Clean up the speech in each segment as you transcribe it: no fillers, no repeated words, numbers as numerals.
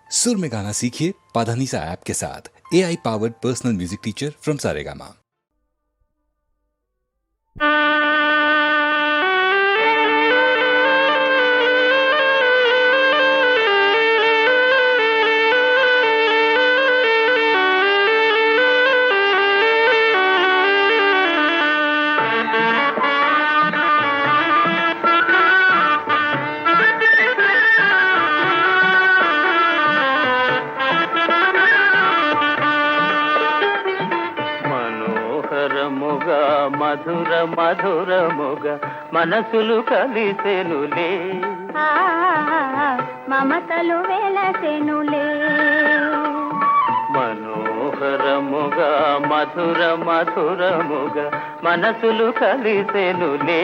सुर में गाना सीखिए पाधानीसा ऐप के साथ। AI powered personal music teacher from Saregama. మధుర మధురముగ మనసులు కలిసెనులే, మమతలు వెలసెనులే. మనోహరముగా మధుర మధురముగ మనసులు కలిసెనులే,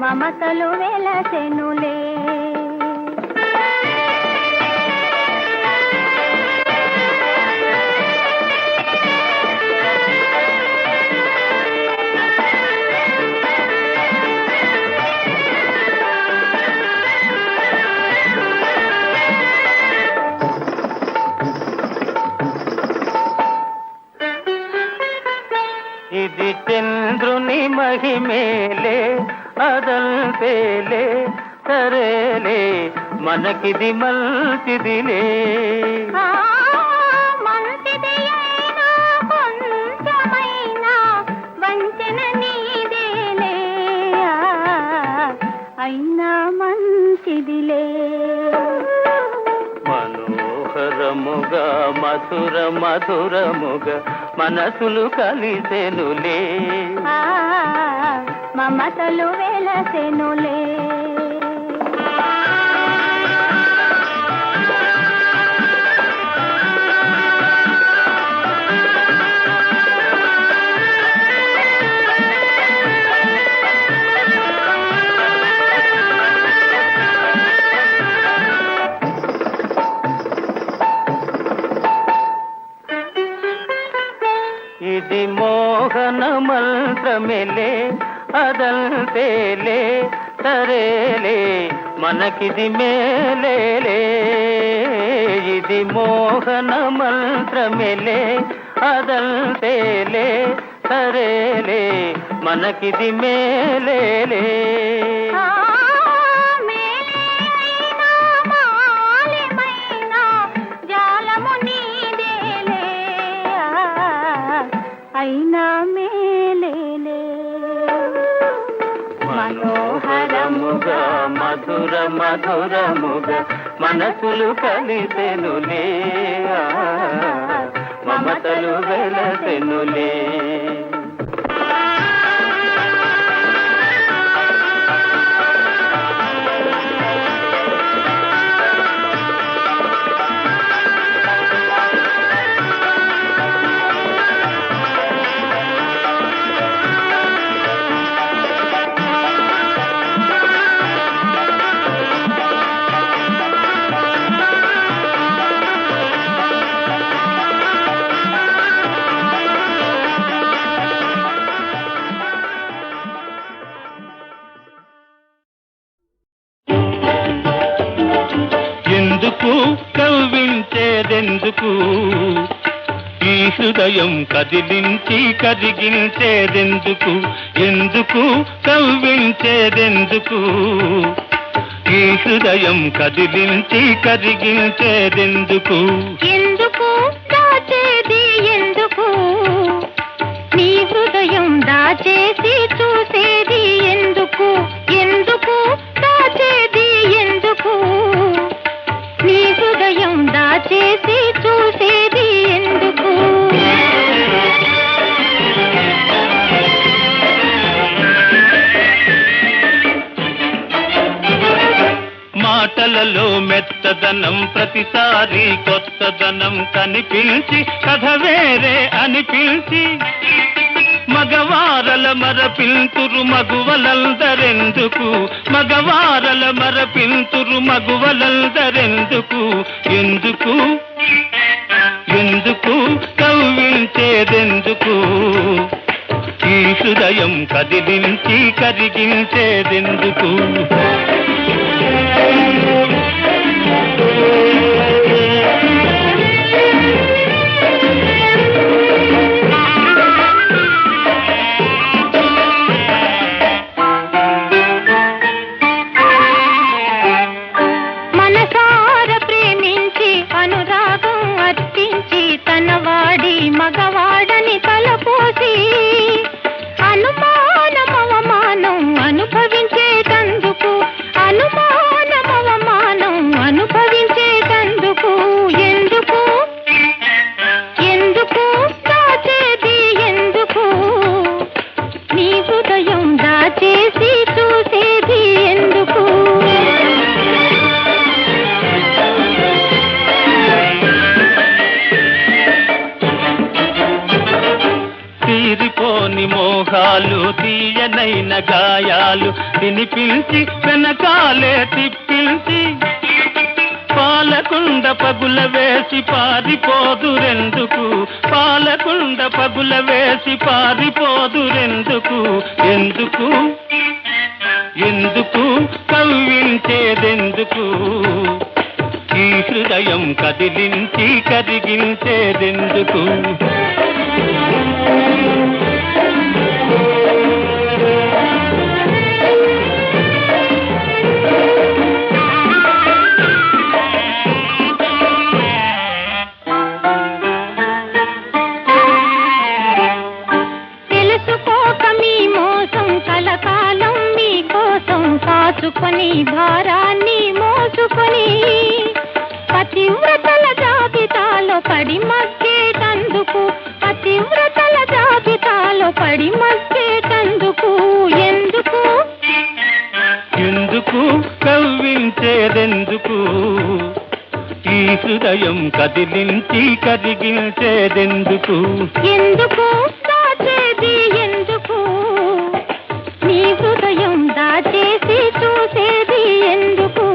మమతలు వెలసెనులే. ఇది చంద్రుని మహిమేలే, అదంతేలే సరేలే, మనకిది మంచిదిలే. మంచిది అయినా కొంచెమైనా వంచన నీదేలే, అయినా మంచిదిలే. మనోహరముగా మధుర మధురముగ మనసులు కలిసెనులే, మమతలు వెలసెనులే. ఇది మోహన మంత్రమేలే, అదంతేలే సరేలే, మనకిది మేలేలే. ఇది మోహన మంత్రమేలే, అదంతేలే సరేలే, మనకిది మేలేలే. అయినా మేలేలే. మనోహరముగా మధుర మధురముగ మనసులు కలిసెనులే, మమతలు వెలసెనులే. ఎందుకు కవ్వించేదెందుకు, ఈ హృదయం కదిలించి కరిగించేదెందుకు, ఎందుకు కవ్వించేదెందుకు, ఈ హృదయం కదిలించి కరిగించేదెందుకు. ఎందుకు దాచేది ఎందుకు, నీ హృదయం దాచేసి చూసేది ఎందుకు, ఎందుకు దాచేది ఎందుకు, నీ హృదయం దాచేసి చూసేది ఎందుకు. మాటలలో మెత్తదనం ప్రతిసారి కొత్తదనం కనిపించి కథ వేరే అనిపించి, మగవారల మరపింతురు మగువలందరెందుకు, మగవారల మరపింతురు మగువలందరెందుకు, ఎందుకు ఎందుకు కవ్వించేదెందుకు, ఈ హృదయం కదిలించి కరిగించేదెందుకు. సుఖాలు తీయనైన గాయాలు తినిపించి వెనకాలే తిప్పించి పాలకుండ పగుల వేసి పారిపోదురెందుకు, పాలకుండ పగుల వేసి పారిపోదురెందుకు, ఎందుకు ఎందుకు కవ్వించేదెందుకు, ఈ హృదయం కదిలించి కరిగించేదెందుకు. కాచుకొని భారాన్ని మోసుకొని పతివ్రతల జాబితాలో పడి మగ్గేటందుకు, పతివ్రతల జాబితాలో పడి మగ్గేటందుకు, ఎందుకు ఎందుకు కవ్వించేదెందుకు, ఈ హృదయం కదిలించి కరిగించేదెందుకు, ఎందుకు దాచేది ఎందుకు, నీ హృదయం దాచేసి చూసేది ఎందుకు.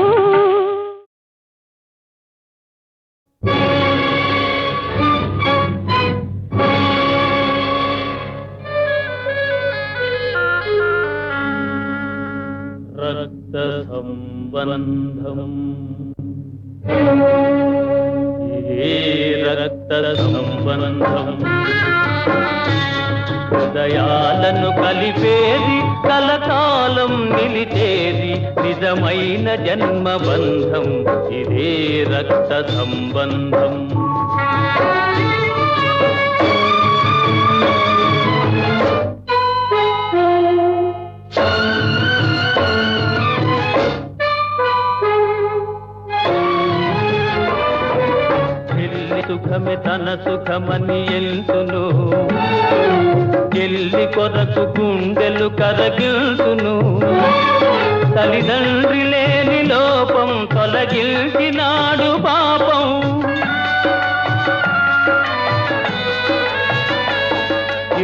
రక్త సంబంధం ఏ రక్త సంబంధం, హృదయాలను కలిపేది కలకాలం నిలిచేది నిజమైన జన్మబంధం, ఇదే రక్త సంబంధం. సుఖమే తన సుఖమని ఎల్తును, చెల్లి కొరకు గుండెలు కరగిల్తును, తల్లిదండ్రి లేని లోపం తొలగిల్చినాడు పాపం.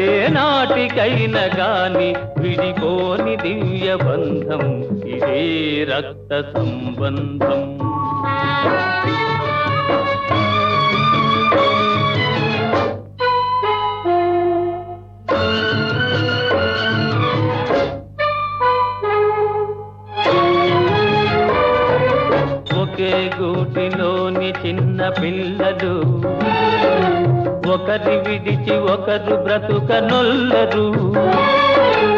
ఏనాటికైనా గాని విడిపోని దివ్య బంధం, ఇదే రక్త సంబంధం. ఒకే గూటిలోని చిన్న పిల్లలు ఒకరి విడిచి ఒకరు బ్రతుకనొల్లరు,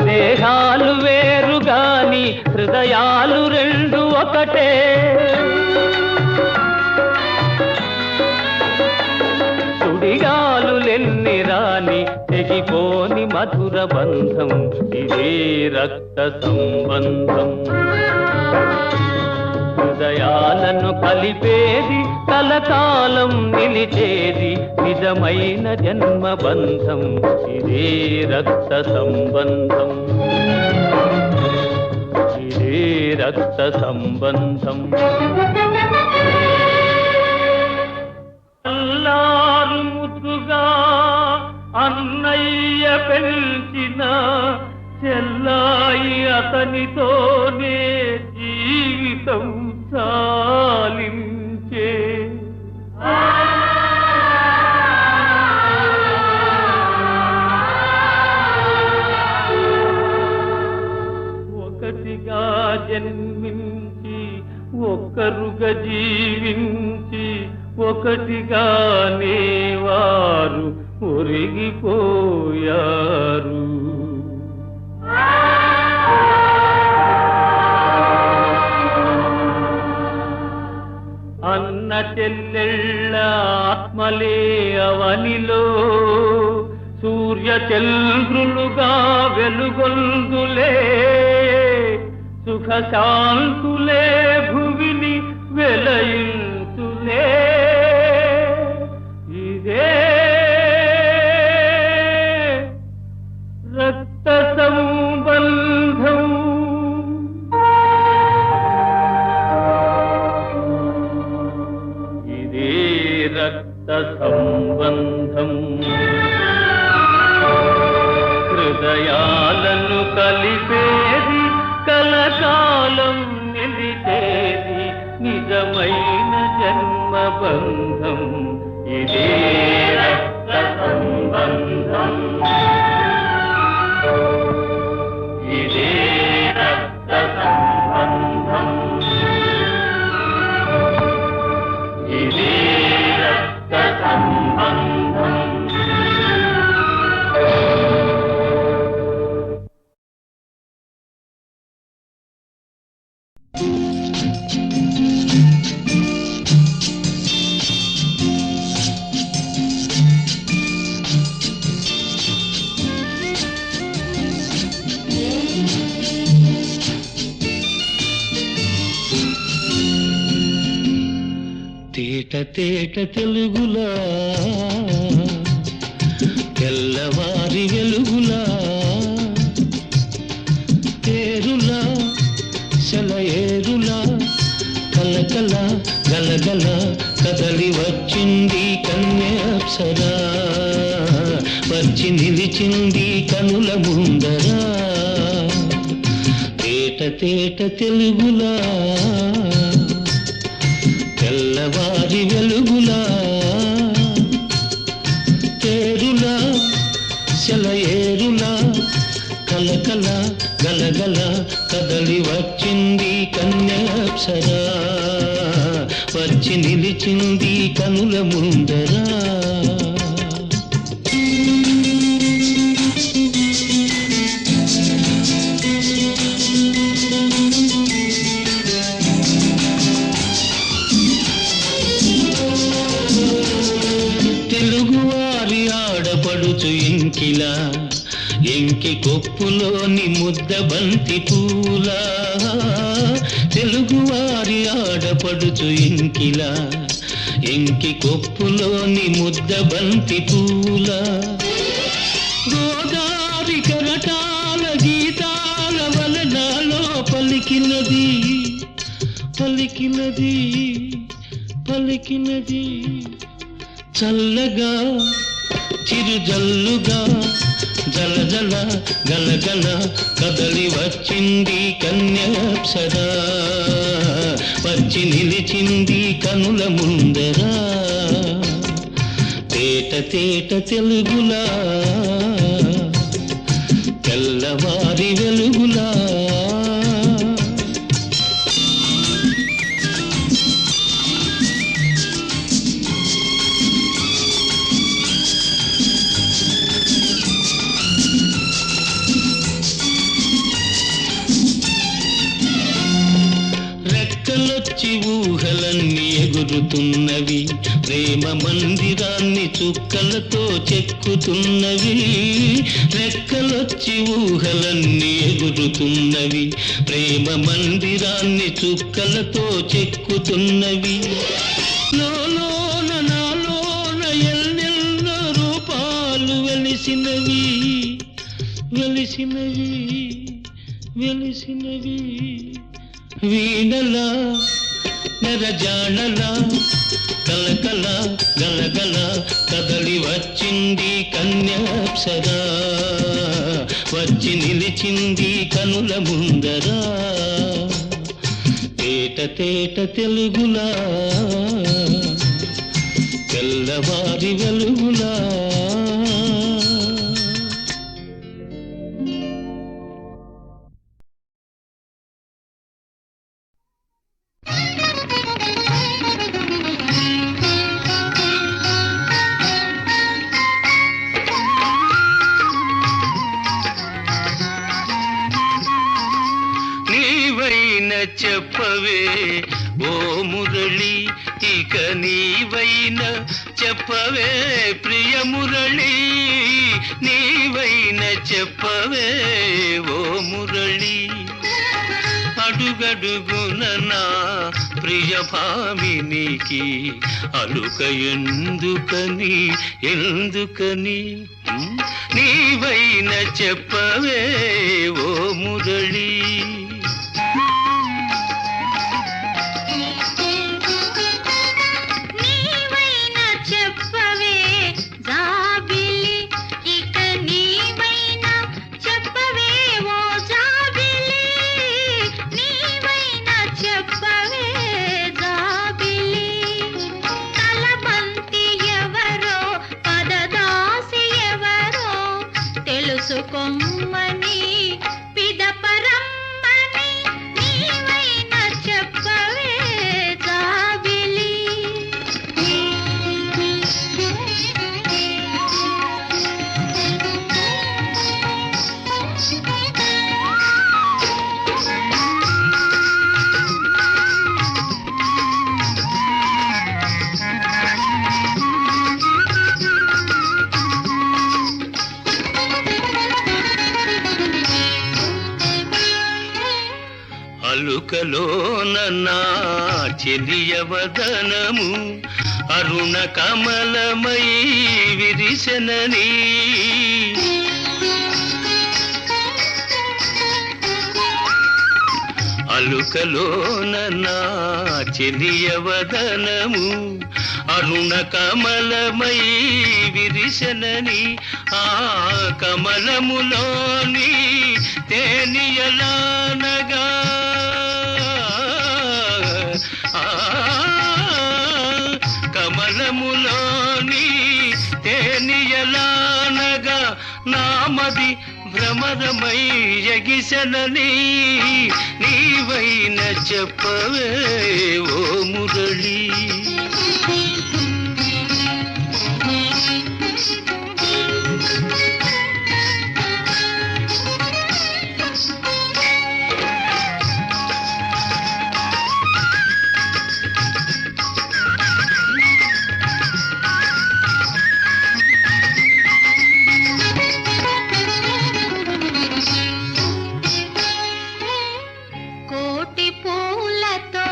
దేహాలు వేరు గాని హృదయాలు రెండు ఒకటే. సుడిగాలులెన్ని రాని తెగిపోని మధుర బంధం, ఇదే రక్త సంబంధం. హృదయాలను కలిపేది కలకాలం నిలిచేది నిజమైన జన్మబంధం, ఇదే రక్త సంబంధం, ఇదే రక్త సంబంధం. అల్లారు ముద్దుగా అన్నయ్య పెంచిన చెల్లాయి అతనితోనే జీవితం సాలించే. ఒకటిగా జన్మించి ఒక్కరుగా జీవించి ఒకటిగానే వారు ఒరిగిపోయారు. అన్న చెల్లెళ్ళ ఆత్మలే అవనిలో సూర్య చంద్రులుగా వెలుగొందులే, సుఖ శాంతులే భువిని వెలయించులే. ఇదే రక్త సంబంధం. ఇదే రక్త సంబంధం. హృదయాలను కలిపేది కలకాలం నిలిచేది నిజమైన జన్మబంధం ఇదే రక్త సంబంధం ఇదే రక్త సంబంధం ఇదే రక్త సంబంధం. తేట తేట తెలుగులా తెల్లవారి వెలుగులా తేరులా సెలయేరులా కలకల గలగల కదలి వచ్చింది కన్యాప్సరా వచ్చి నిలిచింది కనుల ముందరా తేట తేట తెలుగులా తెల్లవారి వెలుగులా తేరులా సెలయేరులా కలకల గలగల కదలి వచ్చింది కన్యాప్సరా వచ్చి నిలిచింది కనుల ముందరా ఇంకిలా ఎంకి కొప్పులోని ముద్ద బంతి పూలా తెలుగువారి ఆడపడుచు ఇంకిలా ఎంకి కొప్పులోని ముద్ద బంతి పూలా గోదారి కరటాల గీతాల వలనాలో పలికినది పలికినది పలికినది చల్లగా చిరుజల్లుగా జలజల గలగల కదలి వచ్చింది కన్యాప్సరా వచ్చి నిలిచింది కనుల ముందరా తేట తేట తెలుగులా తెల్లవారి వెలుగులా ఊహలన్నీ ఎగురుతున్నవి ప్రేమ మందిరాన్ని చుక్కలతో చెక్కుతున్నవి రెక్కలొచ్చి ఊహలన్నీ ఎగురుతున్నవి ప్రేమ మందిరాన్ని చుక్కలతో చెక్కుతున్నవి లోన నాలోన ఎన్నెన్నో రూపాలు వెలిసినవి వెలిసినవి వెలిసినవి వీణలా నెరజాణలా కలకల గలగల కదలి వచ్చింది కన్యాప్సరా వచ్చి నిలిచింది కనుల ముందరా తేట తేట తెలుగులా తెల్లవారి వెలుగులా చెప్పవే ఓ మురళి ఇక నీవైన చెప్పవే ప్రియ మురళి నీవైన చెప్పవే ఓ మురళి అడుగడుగున నా ప్రియ భామినికి అలుక ఎందుకని ఎందుకని నీవైన చెప్పవే ఓ మురళి తెలుసుకొమ్మని పిదపరమ్మని నీవైన చెప్పవే జాబిలి. అలుకలోన నా చెలియవదనము అరుణ కమలమై విరిసెనని అలుకలోన నా చెలియవదనము అరుణ కమలమై విరిసెనని ఆ కమలములోని తేనియలానగా కమలములోని తేనియలానగా నామది భ్రమరమై ఎగిసెనని నీవైన చెప్పవే ఓ మురళి. కోటి పూలతో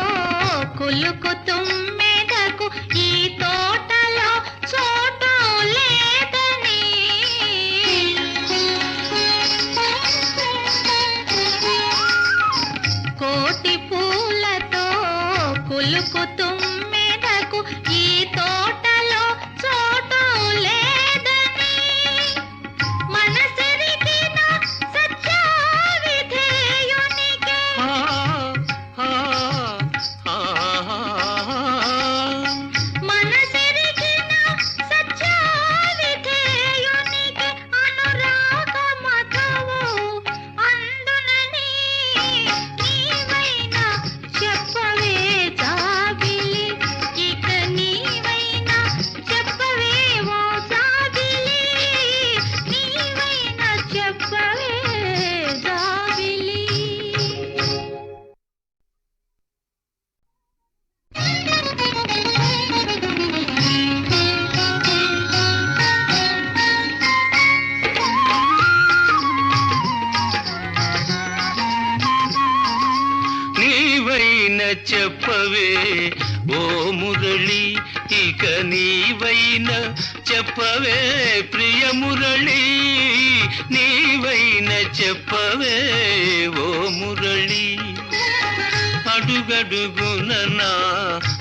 కులుకు తుమ్మెదకు ఈ తోటలో చోటు లేదని కోటి పూలతో కులుకు తుమ్మెదకు ఈ తోటలో చోటు లేదని మనసెరిగిన సత్యవిధేయునికే మనసెరిగిన సత్యవిధేయునికే అనురాగ మధువు అందునని నీవైన చెప్పవే జాబిలి. ఇక నీవైన చెప్పవే ఓ జాబిలి, నీవైన చెప్పవే జాబిలి. నీవైన చెప్పవే ఓ మురళి ఇక నీవైన చెప్పవే ప్రియ మురళి. నీవైన చెప్పవే ఓ మురళి. అడుగడుగున నా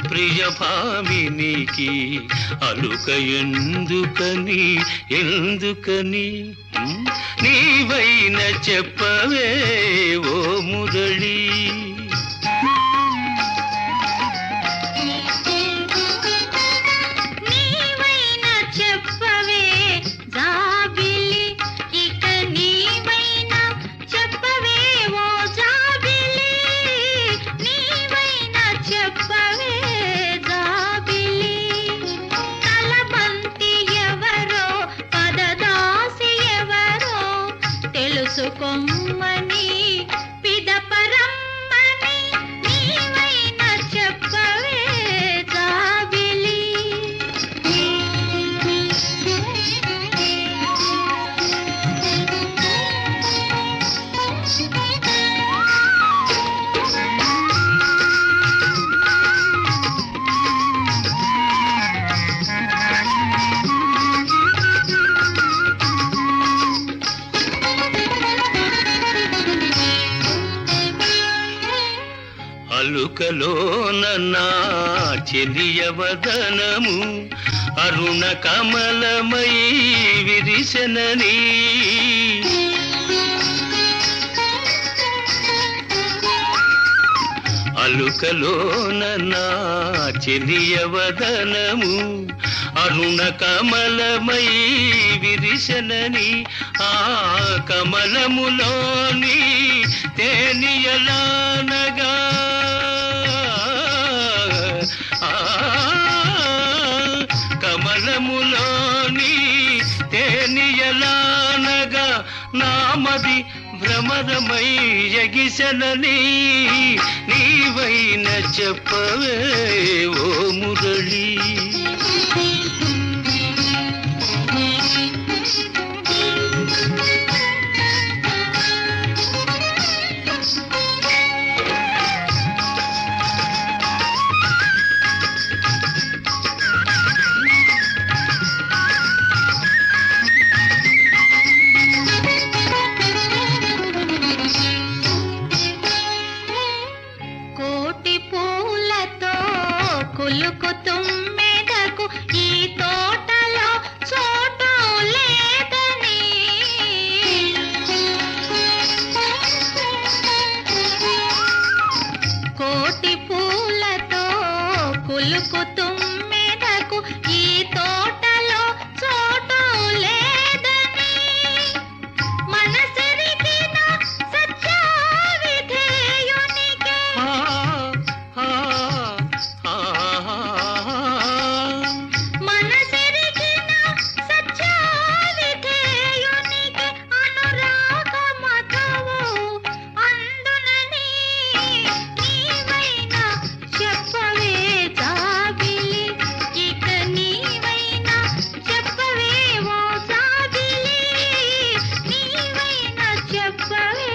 ప్రియ భామినికి అలుక ఎందుకని ఎందుకని నీవైన చెప్పవే ఓ మురళి. నీవైన చెప్పవే జాబిలి, ఇక నీవైన చెప్పవే ఓ జాబిలి, నీవైన చెప్పవే జాబిలి. తలబంతి ఎవరో పదదాసి ఎవరో తెలుసుకొమ్మని పిదపరమ్మని నీవైన చెప్పవే జాబిలి. అలుకలోన నా చెలియవదనము అరుణ కమలమై విరిసెనని అలుకలోన నా చెలియవదనము అరుణ కమలమై విరిసెనని ఆ కమలములోని తేనియలానగా కమలములోని తేనియలానగా నామది భ్రమరమై ఎగిసెనని నీవైన చెప్పవే ఓ మురళి. కోటి పూలతో కులుకు తుమ్మెదకు ఈ తోటలో చోటు లేదని కోటి పూలతో కులుకు తుమ్మెదకు ఈ తోటలో చోటు లేదని మనసెరిగిన సత్యవిధేయునికి మనసెరిగిన సత్యవిధేయునికి అనురాగ మధువు అందునని నీవైనా చెప్పవే జాబిలి. ఇక నీవైనా చెప్పవే ఓ జాబిలి, నీవైనా చెప్పవే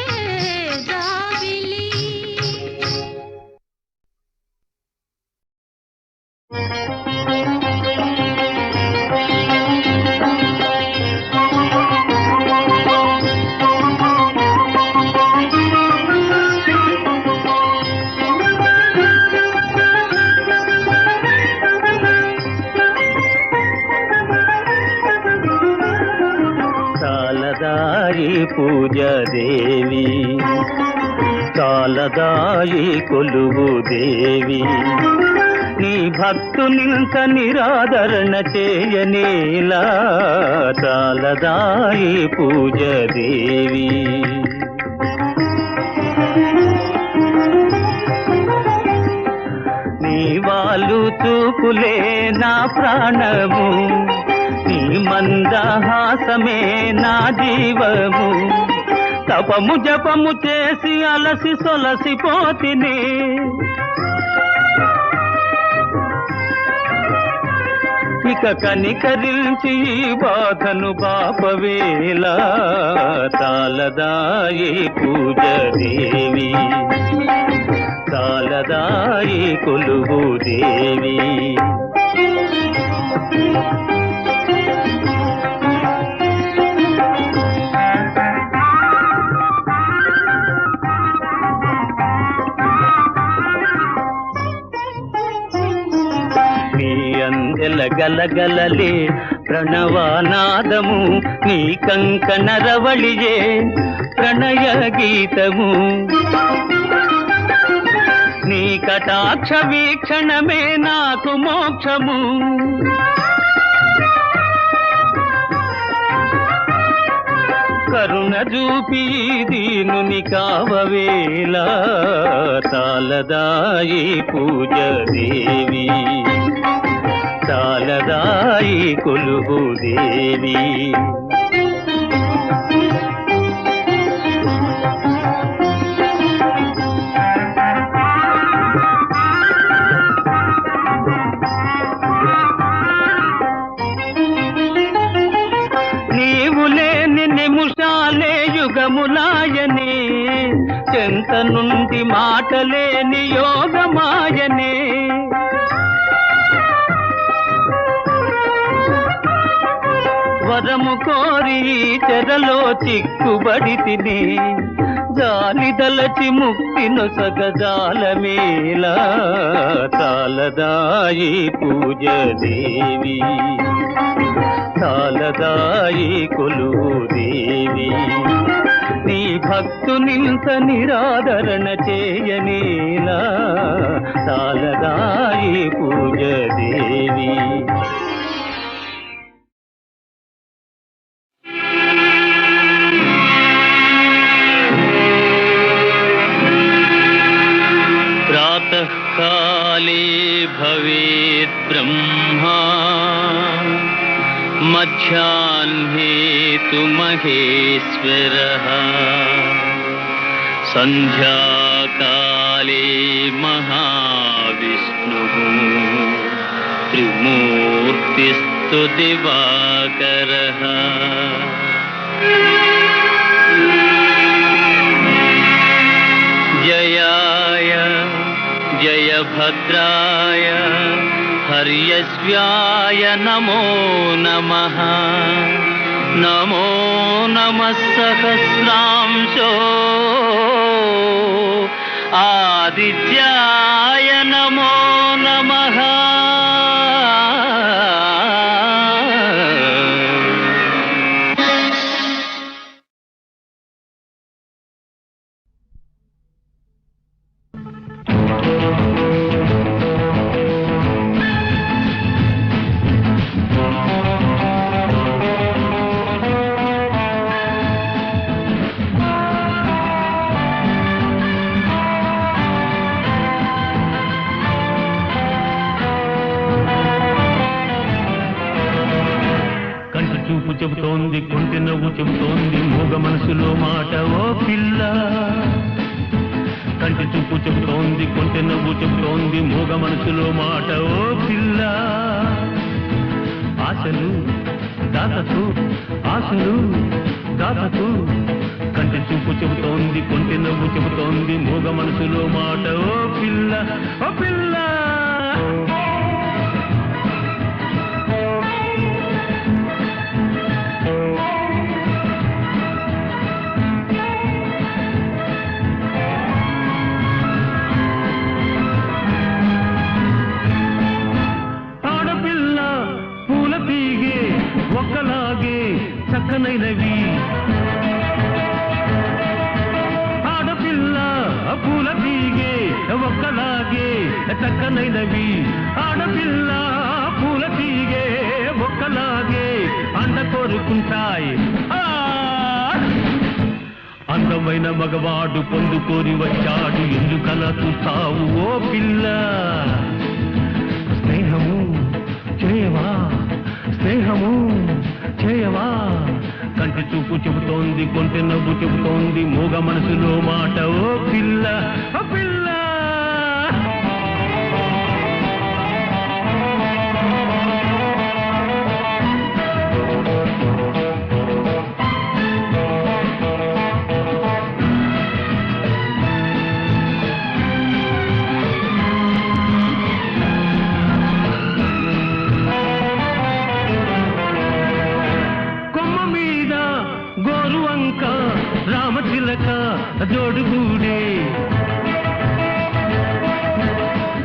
జాబిలి. చాలదాయి పూజాదేవి, చాలదాయి కొలువు దేవి, నీ భక్తునింత నిరాదరణ చేయనేలా. చాలదాయి పూజాదేవి. నీ వాళ్ళు చూపులే నా ప్రాణము, నీ మందహాసమే నా జీవము. తపము జపము చేసి అలసి సొలసిపోతిని, ఇక కనికరించి ఈ బాధను బాపవేలా. చాలదాయి పూజాదేవి, చాలదాయి కొలువు దేవి. నీ అందెల గలగలలే ప్రణవానాదము, నీ కంకణ రవళియే ప్రణయ గీతము. నీ కటాక్ష వీక్షణమే నాకు మోక్షము. కరుణ చూపి దీనుని కావవేలా. చాలదాయి పూజాదేవి, చాలదాయి కొలువు దేవి. నీవు లేని నిముషాలే యుగములాయనే, చెంత నుండి మాటలేని యోగమాయనే. వరము కోరి చెరలో చిక్కుబడి తిని, జాలి దలచి ముక్తి నొసగజాలమేలా. చాలదాయి పూజాదేవి, చాలదాయి కొలువు దేవి. నీ భక్తునింత నిరాదరణ చేయనేలా సాలదాయి పూజ దేవి. ప్రాతఃకాలే భవేత్ బ్రహ్మా మధ్యాహ్నే తు మహేశ్వరః సంధ్యాకాలే మహావిష్ణుః త్రిమూర్తిస్తు దివాకరః. జయాయ జయభద్రాయ హర్యశ్వ్యాయ నమో నమః. నమో నమః సహస్రాంశో ఆదిత్యాయ నమో నమః. చూపు చెబుతోంది, కొంటె నవ్వు చెబుతోంది, మూగ మనసులో మాట ఓ పిల్ల. కంటి చూపు చెబుతోంది, కొంటె నవ్వు చెబుతోంది, మూగ మనసులో మాట ఓ పిల్ల. ఆశలు దాతకు, ఆశలు దాతకు. కంటి చూపు చెబుతోంది, కొంటె నవ్వు చెబుతోంది, మూగ మనసులో మాట ఓ పిల్ల, ఓ పిల్ల. ఒక్కలాగే చక్కనైనవి ఆడపిల్ల పూల తీగే, ఒక్కలాగే చక్కనైనవి. ఆడపిల్ల పూల తీగే, ఒక్కలాగే అండ కోరుకుంటాయి. అందమైన మగవాడు పొందుకోరి వచ్చాడు, ఎందుకలా చూస్తావు ఓ పిల్ల. స్నేహము చేయవా, స్నేహము చేయవా. కంటి చూపు చెబుతోంది, కొంటె నవ్వు చెబుతోంది, మూగ మనసులో మాట ఓ పిల్ల, ఓ పిల్ల. రామచిలక జోడుగూడే,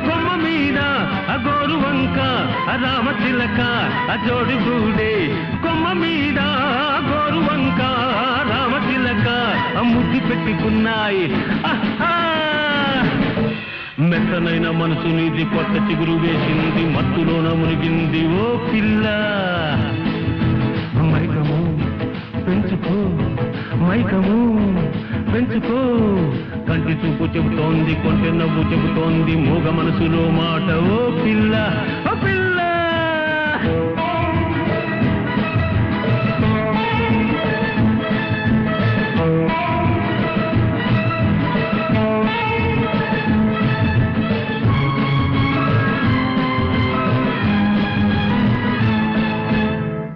కొమ్మ మీద గోరువంక రామచిలక జోడుగూడే. కొమ్మ మీద గోరువంక రామచిలక ముద్దు పెట్టుకున్నాయి. మెత్తనైన మనసు నీది కొత్త చిగురు వేసింది, మత్తులోన మునిగింది ఓ పిల్ల. మైకము పెంచుకో, మైకము పెంచుకో. కంటి చూపు చెబుతోంది, కొంటె నవ్వు చెబుతోంది, మూగ మనసులో మాట ఓ పిల్ల, ఓ పిల్ల.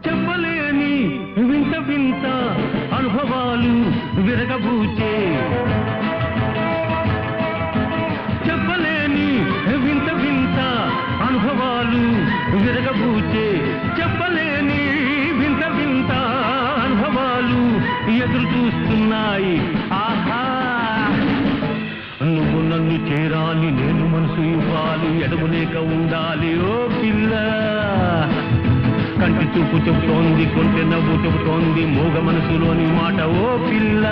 చెప్పలేని వింత వింత అనుభవాలు విరగబూచే, చెప్పలేని వింత వింత అనుభవాలు విరగబూచే. చెప్పలేని వింత వింత అనుభవాలు ఎదురు చూస్తున్నాయి. ఆహా, నువ్వు నన్ను చేరాలి, నేను మనసు ఇవ్వాలి, ఎడమలేక ఉండాలి ఓ పిల్ల. కంటి చూపు చెబుతోంది, కొంటె నవ్వు చెబుతోంది, మూగ మనసులోని మాట ఓ పిల్ల.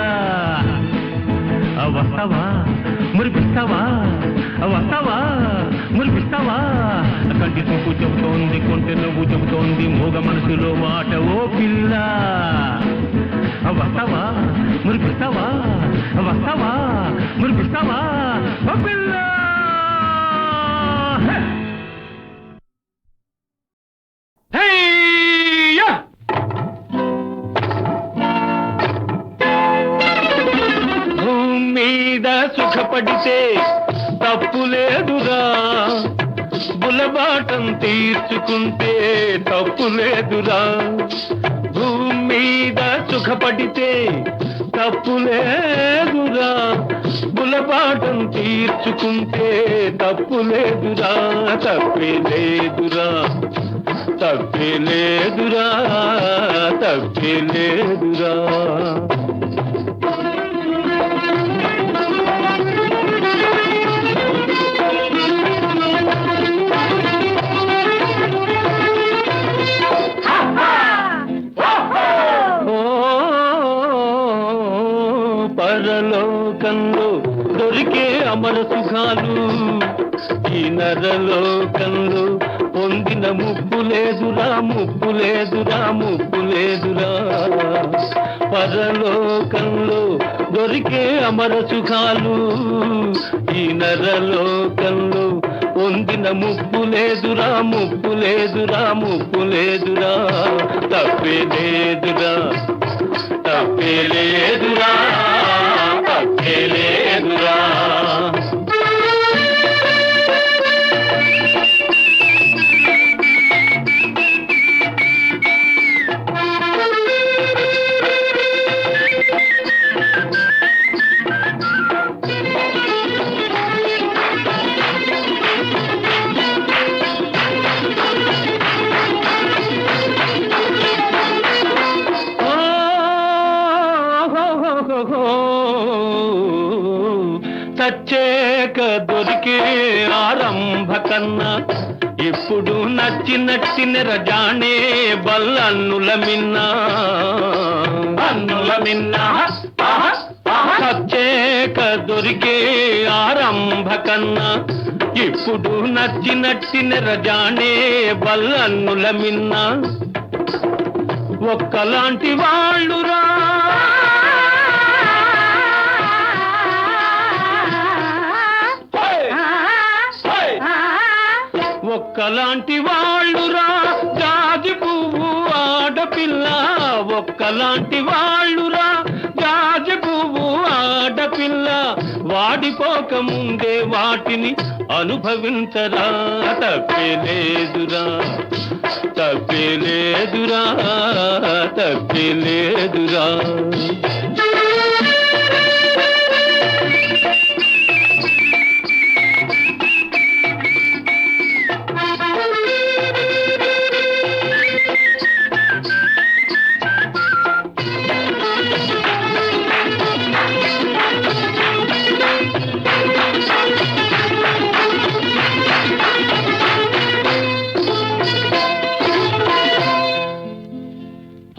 వస్తావా మురిపిస్తావా, వస్తావా మురిపిస్తావా, కంటి చూపు చెబుతోంది, కొంటె నవ్వు చెబుతోంది, మూగ మనసులో మాట ఓ పిల్ల. వస్తావా మురిపిస్తావా, వస్తావా మురిపిస్తావా ఓ పిల్ల. భూమి మీద సుఖపడితే తప్పు లేదురా, బులబాటం తీర్చుకుంటే తప్పు లేదురా. భూమి మీద సుఖపడితే తప్పు లేదురా, బులబాటం తీర్చుకుంటే తప్పు లేదురా. తప్పే లేదురా, తప్పే లేదురా, తప్పే లేదురా. పరలోకంలో దొరికే అమర సుఖాలు ఈ నరలోకంలో పొందిన ముప్పు లేదురా, ముప్పు లేదురా, ముప్పు లేదురా. పరలోకంలో దొరికే అమర సుఖాలు ఈ నరలోకంలో పొందిన ముప్పు లేదురా, ముప్పు లేదురా, ముప్పు లేదురా. తప్పే లేదురా, తప్పే లేదురా, తప్పే లేదురా. చచ్చేక దొరికే ఆరంభ కన్నా ఇప్పుడు నచ్చిన రజానే బల్లన్నుల మిన్నా, అన్నుల మిన్నా. చచ్చేక దొరికే ఆరంభ కన్నా ఇప్పుడు నచ్చిన రజానే బల్లన్నుల మిన్నా. ఒక్కలాంటి వాళ్ళురా, ఒక్కలాంటి వాళ్ళురా జాజి పువ్వు ఆడపిల్ల. ఒక్కలాంటి వాళ్ళురా జాజి పువ్వు ఆడపిల్ల. వాడిపోక ముందే వాటిని అనుభవించరా. తప్పే లేదురా, తప్పే లేదురా, తప్పే లేదురా.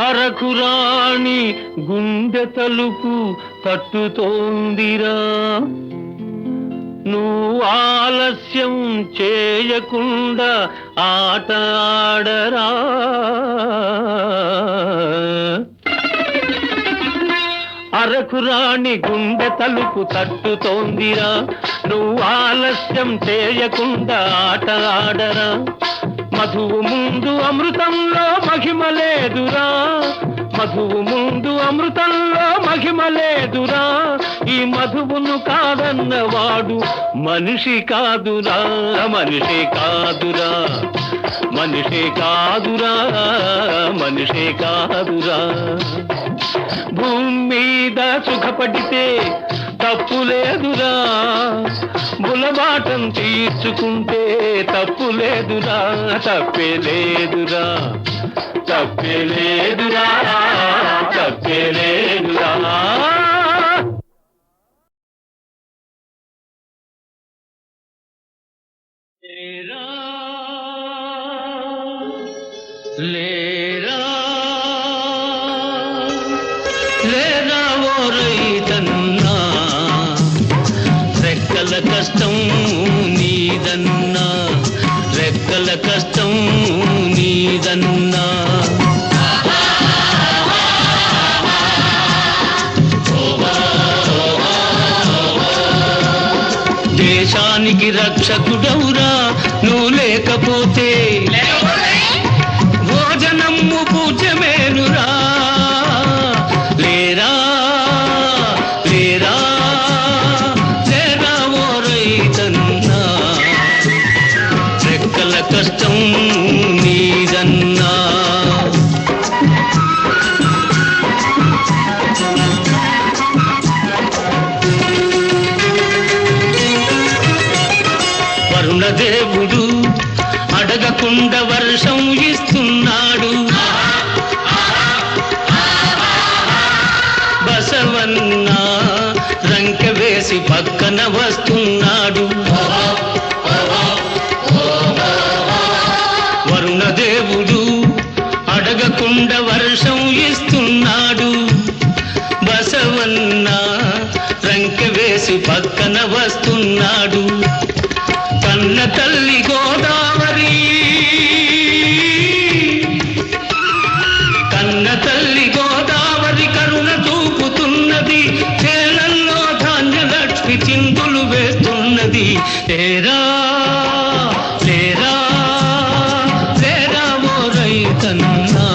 అరకురాణి గుండె తలుపు తట్టుతోందిరా, నువ్వు ఆలస్యం చేయకుండా ఆట ఆడరా. అరకురాణి గుండె తలుపు తట్టుతోందిరా, నువ్వు ఆలస్యం చేయకుండా ఆట ఆడరా. మధువు ముందు అమృతంలో మహిమ లేదురా, మధువు ముందు అమృతంలో మహిమ లేదురా. ఈ మధువును కాదన్నవాడు మనిషి కాదురా, మనిషి కాదురా, మనిషి కాదురా, మనిషి కాదురా. భూమి మీద సుఖపడితే తప్పు లేదురా, బులబాటం తీర్చుకుంటే తప్పు లేదురా. తప్పే లేదురా, తప్పే లేదురా, తప్పే లేదురా. లేరా రైతన్నా రెక్కల కష్టం నీదన్నా రెక్కల కష్టం నీదన్నా దేశానికి రక్షకుడవురా నువ్వు లేకపోతే భోజనము పూజమేనురా లేరా లేరా లేరా ఓ రైతన్నా రెక్కల కష్టం నీదన్నా వరుణదేవుడు అడగకుండా వర్షం ఇస్తున్నాడు బసవన్న రంక వేసి పక్కన వస్తున్నాడు వరుణదేవుడు అడగకుండా వర్షం ఇస్తున్నాడు బసవన్న రంక వేసి పక్కన వస్తున్నాడు కన్న తల్లి గోదావరి కన్న తల్లి గోదావరి కరుణ చూపుతున్నది చేలల్లో ధాన్యలక్ష్మి చిందులు వేస్తున్నది లేరా లేరా లేరా ఓ రైతన్నా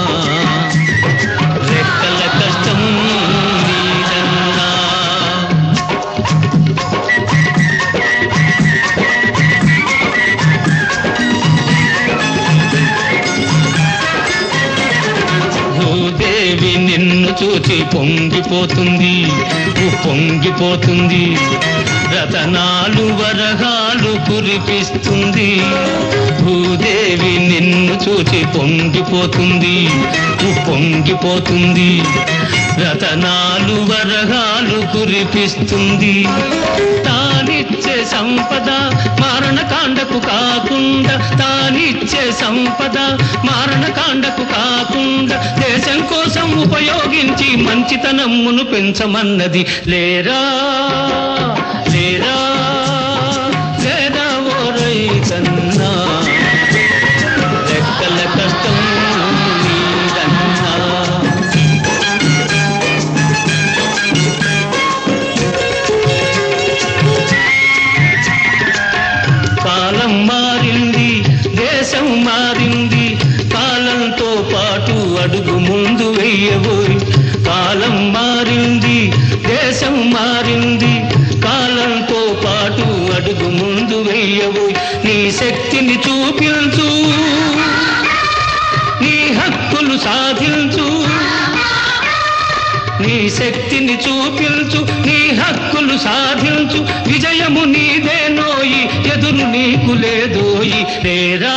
రెక్కల కష్టం నీదన్నా భూదేవి నిన్ను చూచి పొంగిపోతుంది పొంగిపోతుంది రతనాలు వరహాలు కురిపిస్తుంది భూదేవి నిన్ను చూచి పొంగిపోతుంది పొంగిపోతుంది రతనాలు వరహాలు కురిపిస్తుంది తానిచ్చే సంపద మారణకాండకు కాకుండా తానిచ్చే సంపద మారణకాండకు కాకుండా దేశం కోసం ఉపయోగించి మంచితనమును పెంచమన్నది లేరా లేరా లేరా ఓ రైతన్నా రెక్కల కష్టం నీదన్నా కాలం మారింది దేశం మారింది కాలంతో పాటు అడుగు ముందు వెయ్యబోయి కాలం మారింది దేశం మారింది కాలంతో పాటు అడుగు ముందు వెయ్యబోయి నీ శక్తిని చూపించు నీ హక్కులు సాధించు నీ శక్తిని చూపించు నీ హక్కులు సాధించు విజయము నీదేనోయి ఎదురు నీకు లేదోయి లేరా